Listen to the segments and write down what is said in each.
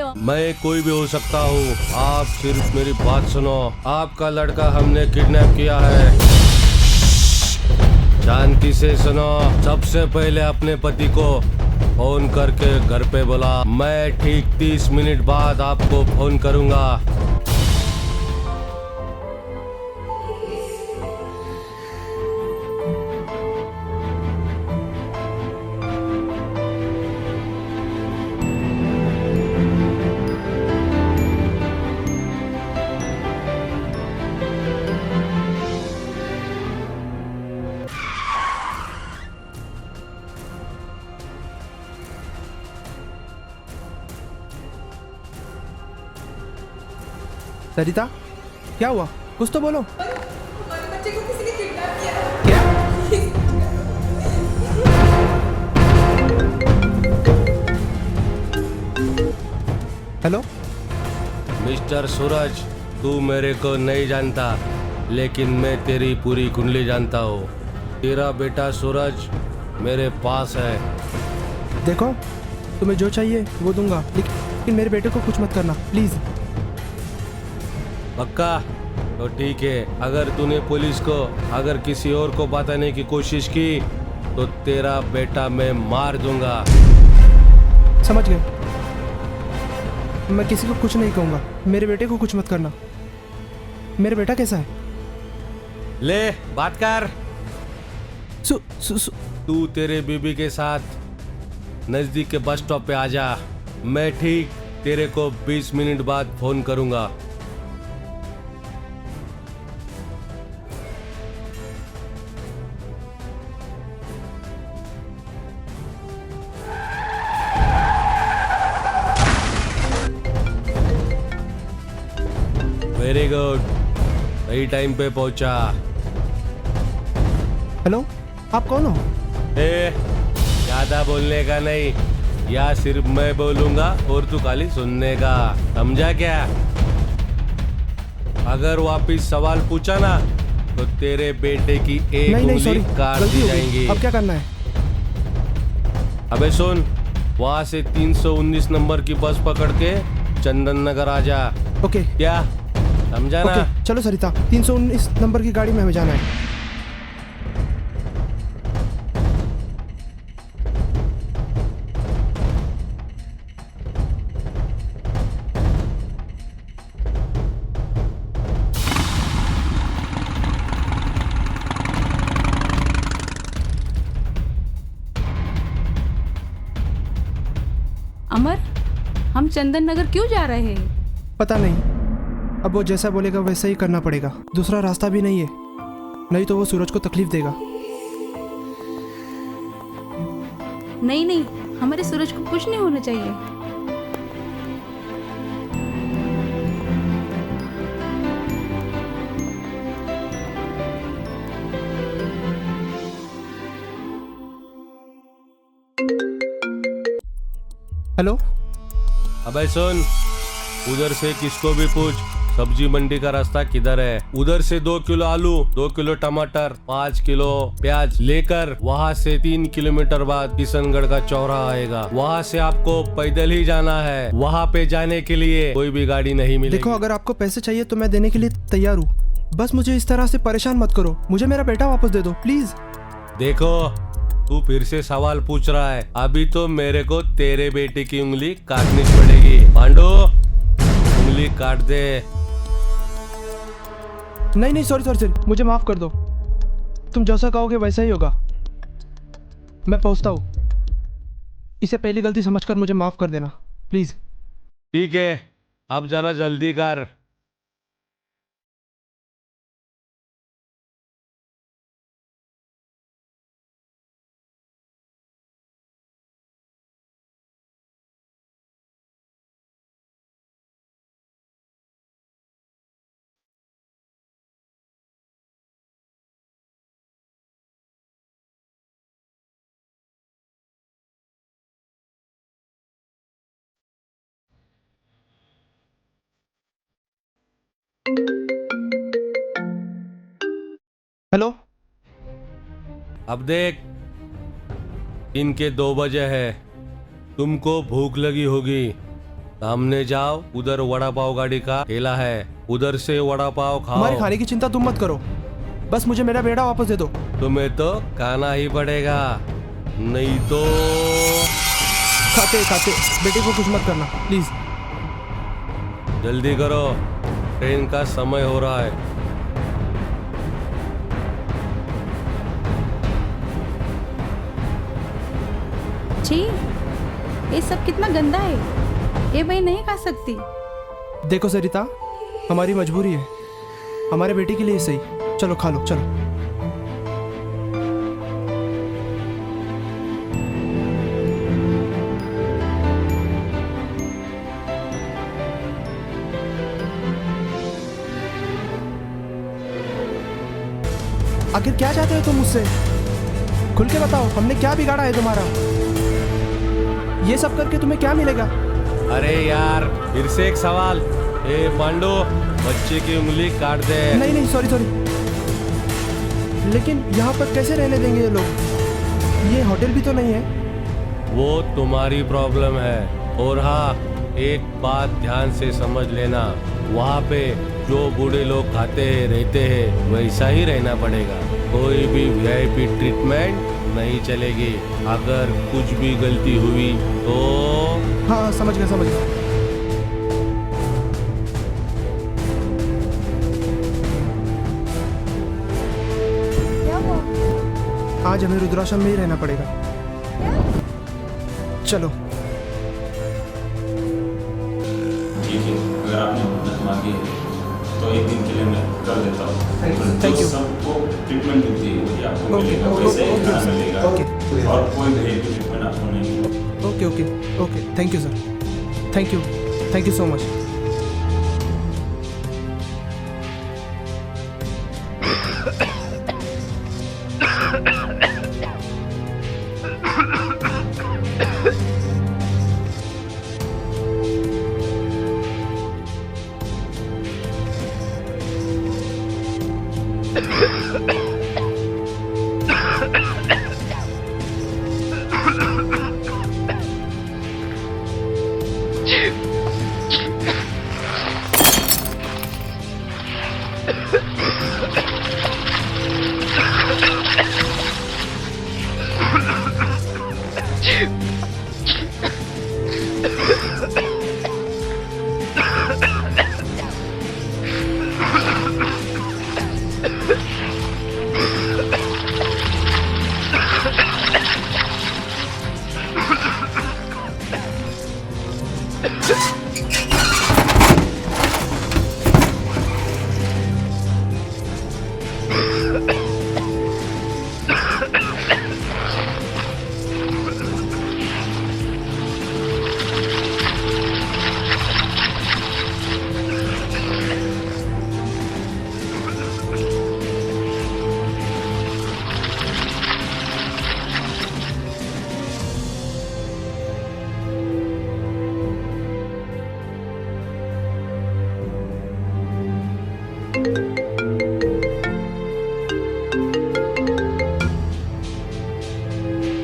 हो? मैं कोई भी हो सकता हूँ, आप सिर्फ मेरी बात सुनो। आपका लड़का हमने किडनैप किया है। शांति से सुनो। सबसे पहले अपने पति को फोन करके घर पे बुला। मैं ठीक 30 मिनट बाद आपको फोन करूंगा। सरिता, क्या हुआ? कुछ तो बोलो। हमारे बच्चे को किसी ने किडनैप किया है। क्या? हेलो मिस्टर सूरज, तू मेरे को नहीं जानता, लेकिन मैं तेरी पूरी कुंडली जानता हूँ। तेरा बेटा सूरज मेरे पास है। देखो, तुम्हें जो चाहिए वो दूंगा, लेकिन मेरे बेटे को कुछ मत करना प्लीज। पक्का? तो ठीक है। अगर तूने पुलिस को अगर किसी और को बताने की कोशिश की तो तेरा बेटा मैं मार दूंगा। समझ गए? मैं किसी को कुछ नहीं कहूंगा। मेरे बेटे को कुछ मत करना। मेरा बेटा कैसा है? ले बात कर। सु, सु, सु, तू तेरे बीबी के साथ नजदीक के बस स्टॉप पे आ जा। मैं ठीक तेरे को 20 मिनट बाद फोन करूंगा। वेरी गुड, सही टाइम पे पहुंचा। हेलो, आप कौन हो? ए, ज्यादा बोलने का नहीं, या सिर्फ मैं बोलूंगा और तू खाली सुनने का, समझा क्या? अगर वापिस सवाल पूछा ना तो तेरे बेटे की एक नहीं उंगली सॉरी, काट गलती दी हो गई। जाएंगी। अब क्या करना है? अबे सुन, वहाँ से 319 नंबर की बस पकड़ के चंदन नगर आ जा। ओके क्या समझा ना? ओके, चलो सरिता, 319 नंबर की गाड़ी में हमें जाना है। अमर, हम चंदन नगर क्यों जा रहे हैं? पता नहीं, अब वो जैसा बोलेगा वैसा ही करना पड़ेगा। दूसरा रास्ता भी नहीं है, नहीं तो वो सूरज को तकलीफ देगा। नहीं नहीं, हमारे सूरज को कुछ नहीं होना चाहिए। हेलो, अबे सुन, उधर से किसको भी पूछ सब्जी मंडी का रास्ता किधर है। उधर से 2 किलो आलू, 2 किलो टमाटर, 5 किलो प्याज लेकर वहाँ से 3 किलोमीटर बाद किशनगढ़ का चौराहा आएगा। वहाँ से आपको पैदल ही जाना है। वहाँ पे जाने के लिए कोई भी गाड़ी नहीं मिलेगी। देखो, अगर आपको पैसे चाहिए तो मैं देने के लिए तैयार हूँ, बस मुझे इस तरह से परेशान मत करो। मुझे मेरा बेटा वापस दे दो प्लीज। देखो, तू फिर से सवाल पूछ रहा है। अभी तो मेरे को तेरे बेटे की उंगली काटनी पड़ेगी। पांडू, उंगली काट दे। नहीं नहीं, सॉरी सॉरी सॉरी, मुझे माफ कर दो। तुम जैसा कहोगे वैसा ही होगा। मैं पहुंचता हूँ। इसे पहली गलती समझकर मुझे माफ कर देना प्लीज। ठीक है, अब जरा जल्दी कर। हेलो, अब देख, इनके 2 बजे है। तुमको भूख लगी होगी, सामने जाओ, उधर वड़ा पाव गाड़ी का ठेला है, उधर से वड़ा पाव हमारे खाओ। खाने की चिंता तुम मत करो, बस मुझे मेरा बेड़ा वापस दे दो। तुम्हें तो खाना ही पड़ेगा, नहीं तो खाते खाते बेटे को कुछ मत करना प्लीज। जल्दी करो, ट्रेन का समय हो रहा है। छी, ये सब कितना गंदा है, ये मैं नहीं खा सकती। देखो सरिता, हमारी मजबूरी है, हमारे बेटे के लिए सही। चलो खा लो, चलो। आखिर क्या चाहते हो तुम मुझसे? खुल के बताओ, हमने क्या बिगाड़ा है तुम्हारा? ये सब करके तुम्हें क्या मिलेगा? अरे यार, फिर से एक सवाल। ए पांडु, बच्चे की उंगली काट दे। नहीं नहीं, सॉरी सॉरी। लेकिन यहाँ पर कैसे रहने देंगे ये लोग? ये होटल भी तो नहीं है। वो तुम्हारी प्रॉब्लम है। और हाँ, एक बात ध्यान से समझ लेना, वहाँ पे जो बूढ़े लोग खाते हैं रहते हैं वैसा ही रहना पड़ेगा। कोई भी वीआईपी ट्रीटमेंट नहीं चलेगी। अगर कुछ भी गलती हुई तो हाँ समझ गया, समझ गया। आज हमें रुद्राश्रम में ही रहना पड़ेगा। चलो। ठीक है, अगर आपने मदद मांगी है तो एक दिन के लिए मैं कर देता हूँ। Thank you. सबको ट्रीटमेंट मिलती है वही आपको Okay, मिलेगा, okay, वैसे ही okay, खाना sir. मिलेगा। Okay. और कोई घरेलू ट्रीटमेंट आपको नहीं मिलेगा। Okay okay okay, thank you sir, thank you so much.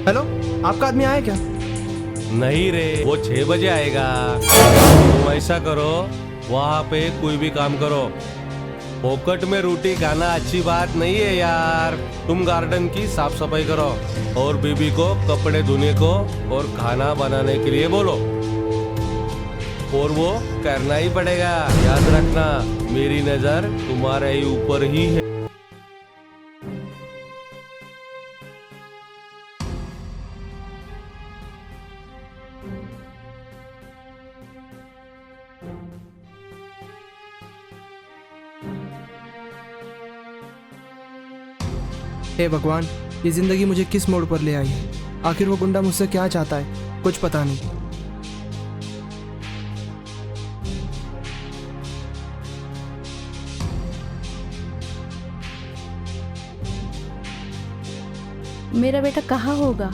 Hello, आपका आदमी आया क्या? नहीं रे, वो 6 बजे आएगा। तुम ऐसा करो, वहाँ पे कोई भी काम करो। पोकट में रोटी खाना अच्छी बात नहीं है यार। तुम गार्डन की साफ सफाई करो और बीबी को कपड़े धोने को और खाना बनाने के लिए बोलो। और वो करना ही पड़ेगा। याद रखना, मेरी नजर तुम्हारे ही ऊपर ही है। हे भगवान, ये जिंदगी मुझे किस मोड़ पर ले आई है? आखिर वो गुंडा मुझसे क्या चाहता है? कुछ पता नहीं। मेरा बेटा कहाँ होगा?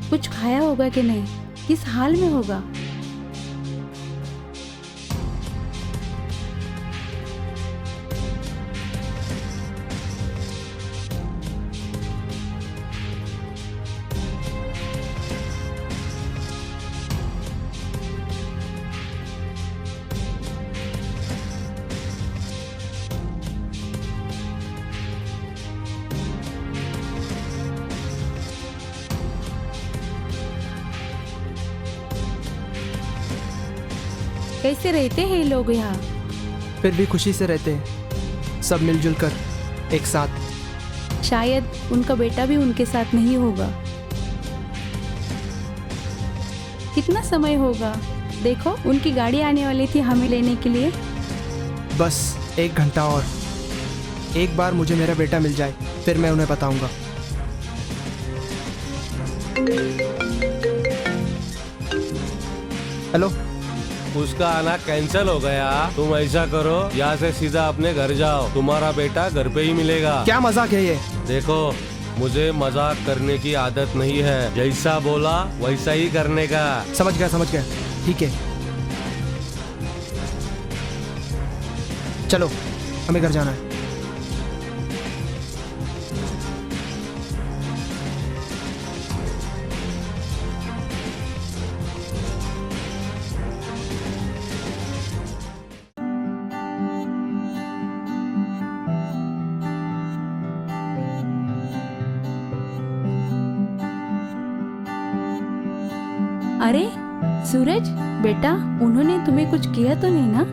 कुछ खाया होगा कि नहीं? किस हाल में होगा? कैसे रहते हैं ये लोग यहाँ? फिर भी खुशी से रहते हैं, सब मिलजुल कर एक साथ। शायद उनका बेटा भी उनके साथ नहीं होगा। कितना समय होगा? देखो, उनकी गाड़ी आने वाली थी हमें लेने के लिए। बस 1 घंटा और। एक बार मुझे मेरा बेटा मिल जाए, फिर मैं उन्हें बताऊंगा। हेलो। उसका आना कैंसिल हो गया। तुम ऐसा करो, यहाँ से सीधा अपने घर जाओ, तुम्हारा बेटा घर पे ही मिलेगा। क्या मजाक है ये? देखो, मुझे मजाक करने की आदत नहीं है, जैसा बोला वैसा ही करने का। समझ गया, ठीक है। चलो, हमें घर जाना है। अरे सूरज बेटा, उन्होंने तुम्हें कुछ किया तो नहीं ना?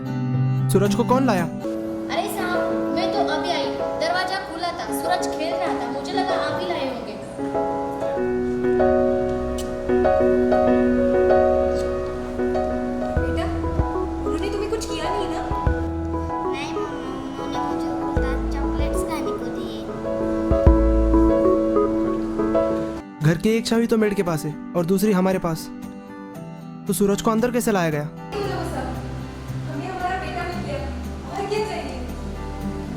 सूरज को कौन लाया? अरे साहब, मैं तो अभी आई, दरवाजा खुला था, सूरज खेल रहा था, मुझे लगा आप ही लाए होंगे। बेटा, उन्होंने तुम्हें कुछ किया नहीं ना? नहीं मम्मा, उन्होंने मुझे उल्टा चॉकलेट्स खाने को दिए। घर की एक चाबी तो मेड के पास है और दूसरी हमारे पास, तो सूरज को अंदर कैसे लाया गया? हमें हमारा बेटा मिल गया, और क्या चाहिए?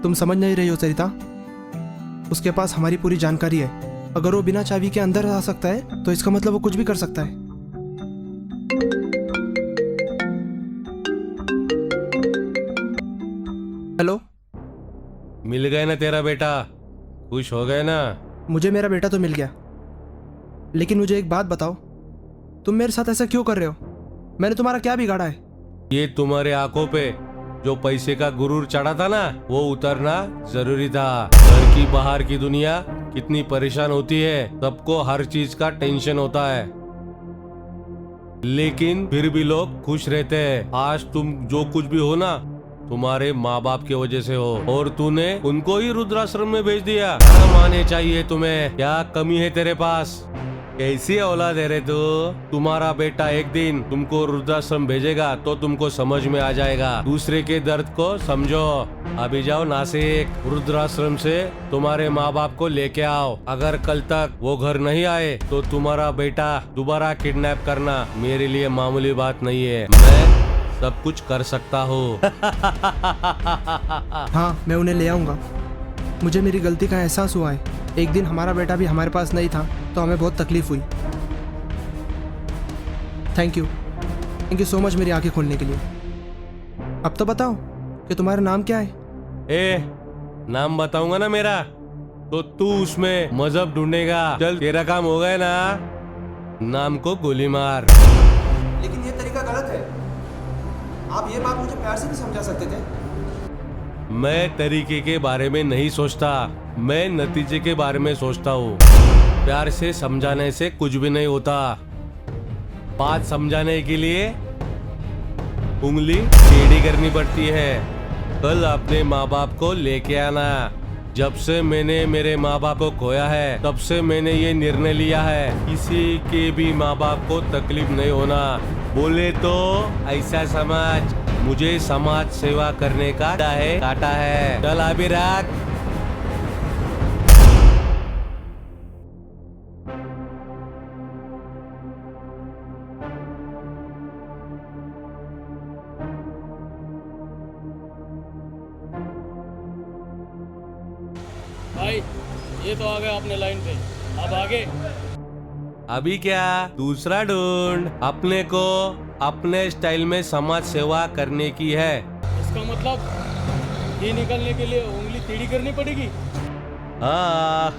तुम समझ नहीं रही हो सरिता, उसके पास हमारी पूरी जानकारी है। अगर वो बिना चाबी के अंदर आ सकता है तो इसका मतलब वो कुछ भी कर सकता है। हेलो। मिल गए ना तेरा बेटा? खुश हो गए ना? मुझे मेरा बेटा तो मिल गया, लेकिन मुझे एक बात बताओ, तुम मेरे साथ ऐसा क्यों कर रहे हो? मैंने तुम्हारा क्या बिगाड़ा है? ये तुम्हारे आंखों पे जो पैसे का गुरूर चढ़ा था ना, वो उतरना जरूरी था। घर की बाहर की दुनिया कितनी परेशान होती है, सबको हर चीज का टेंशन होता है, लेकिन फिर भी लोग खुश रहते हैं। आज तुम जो कुछ भी हो ना, तुम्हारे माँ बाप की वजह से हो, और तूने उनको ही रुद्राश्रम में भेज दिया। क्या माने चाहिए तुम्हें? क्या कमी है तेरे पास? कैसी औलाद है रे तू? तुम्हारा बेटा एक दिन तुमको रुद्राश्रम भेजेगा तो तुमको समझ में आ जाएगा। दूसरे के दर्द को समझो। अभी जाओ नासिक, रुद्राश्रम से तुम्हारे माँ बाप को लेके आओ। अगर कल तक वो घर नहीं आए तो तुम्हारा बेटा दोबारा किडनैप करना मेरे लिए मामूली बात नहीं है। मैं सब कुछ कर सकता हूँ। हाँ, मैं उन्हें ले आऊंगा। मुझे मेरी गलती का एहसास हुआ है। एक दिन हमारा बेटा भी हमारे पास नहीं था तो हमें बहुत तकलीफ हुई। थैंक यू सो मच मेरी आंखें खोलने के लिए। अब तो बताओ कि तुम्हारा नाम क्या है? नाम बताऊंगा ना मेरा तो तू उसमें मजहब ढूंढेगा। चल, तेरा काम हो गया ना, नाम को गोली मार। लेकिन ये तरीका गलत है। आप ये बात मुझे प्यार से भी समझा सकते थे। मैं तरीके के बारे में नहीं सोचता, मैं नतीजे के बारे में सोचता हूँ। प्यार से समझाने से कुछ भी नहीं होता। बात समझाने के लिए उंगली टेढ़ी करनी पड़ती है। कल अपने माँ बाप को लेके आना। जब से मैंने मेरे माँ बाप को खोया है, तब से मैंने ये निर्णय लिया है, किसी के भी माँ बाप को तकलीफ नहीं होना। बोले तो ऐसा समझ, मुझे समाज सेवा करने का काटा है। चल अभी रख। भाई, ये तो आ गया अपने लाइन पे, अब आगे। अभी क्या? दूसरा ढूंढ। अपने को अपने स्टाइल में समाज सेवा करने की है। इसका मतलब ये निकलने के लिए उंगली टेढ़ी करनी पड़ेगी। हाँ।